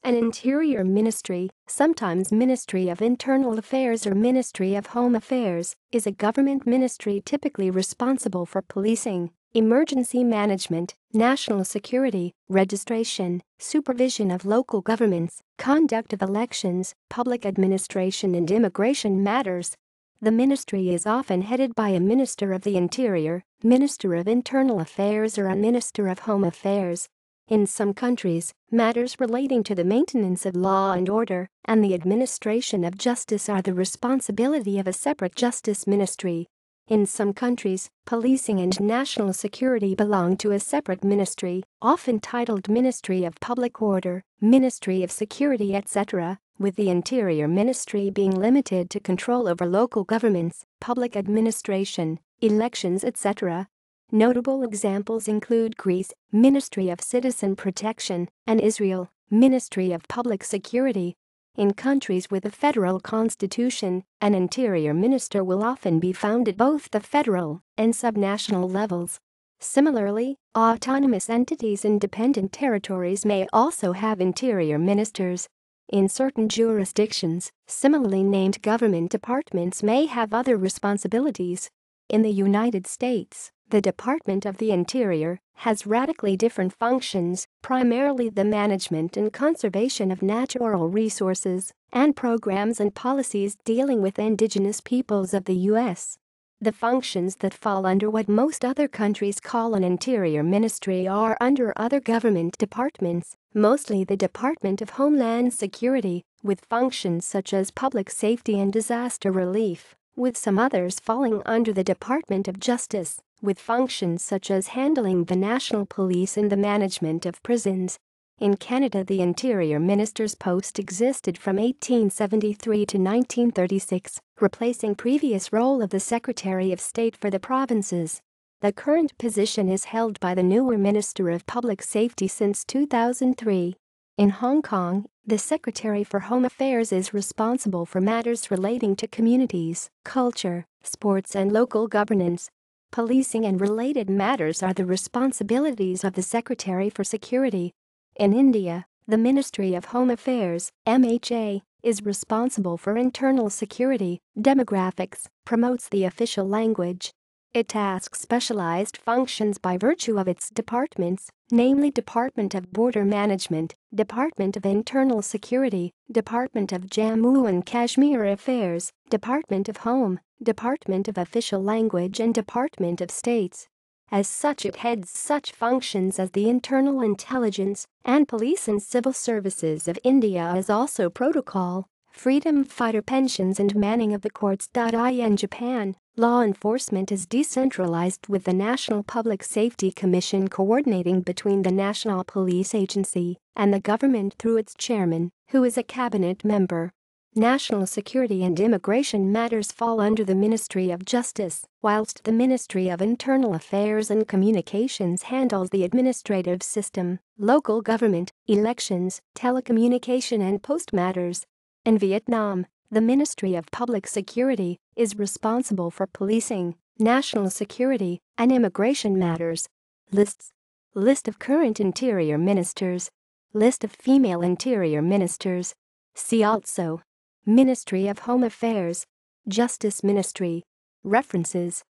An interior ministry, sometimes Ministry of Internal Affairs or Ministry of Home Affairs, is a government ministry typically responsible for policing, emergency management, national security, registration, supervision of local governments, conduct of elections, public administration and immigration matters. The ministry is often headed by a Minister of the Interior, Minister of Internal Affairs or a Minister of Home Affairs. In some countries, matters relating to the maintenance of law and order and the administration of justice are the responsibility of a separate justice ministry. In some countries, policing and national security belong to a separate ministry, often titled Ministry of Public Order, Ministry of Security, etc., with the Interior Ministry being limited to control over local governments, public administration, elections, etc. Notable examples include Greece, Ministry of Citizen Protection, and Israel, Ministry of Public Security. In countries with a federal constitution, an interior minister will often be found at both the federal and subnational levels. Similarly, autonomous entities and independent territories may also have interior ministers. In certain jurisdictions, similarly named government departments may have other responsibilities. In the United States, the Department of the Interior has radically different functions, primarily the management and conservation of natural resources, and programs and policies dealing with indigenous peoples of the U.S. The functions that fall under what most other countries call an interior ministry are under other government departments, mostly the Department of Homeland Security, with functions such as public safety and disaster relief, with some others falling under the Department of Justice, with functions such as handling the national police and the management of prisons. In Canada, the Interior Minister's post existed from 1873 to 1936, replacing previous role of the Secretary of State for the provinces. The current position is held by the newer Minister of Public Safety since 2003. In Hong Kong, the Secretary for Home Affairs is responsible for matters relating to communities, culture, sports and local governance. Policing and related matters are the responsibilities of the Secretary for Security. In India, the Ministry of Home Affairs, MHA, is responsible for internal security, demographics, promotes the official language. It tasks specialized functions by virtue of its departments, namely Department of Border Management, Department of Internal Security, Department of Jammu and Kashmir Affairs, Department of Home, Department of Official Language and Department of States. As such, it heads such functions as the Internal Intelligence and Police and Civil Services of India, as also protocol, freedom fighter pensions and manning of the courts. In Japan, law enforcement is decentralized with the National Public Safety Commission coordinating between the National Police Agency and the government through its chairman, who is a cabinet member. National security and immigration matters fall under the Ministry of Justice, whilst the Ministry of Internal Affairs and Communications handles the administrative system, local government, elections, telecommunication and post matters. In Vietnam, the Ministry of Public Security is responsible for policing, national security, and immigration matters. List of current interior ministers. List of female interior ministers. See also Ministry of Home Affairs, Justice Ministry. References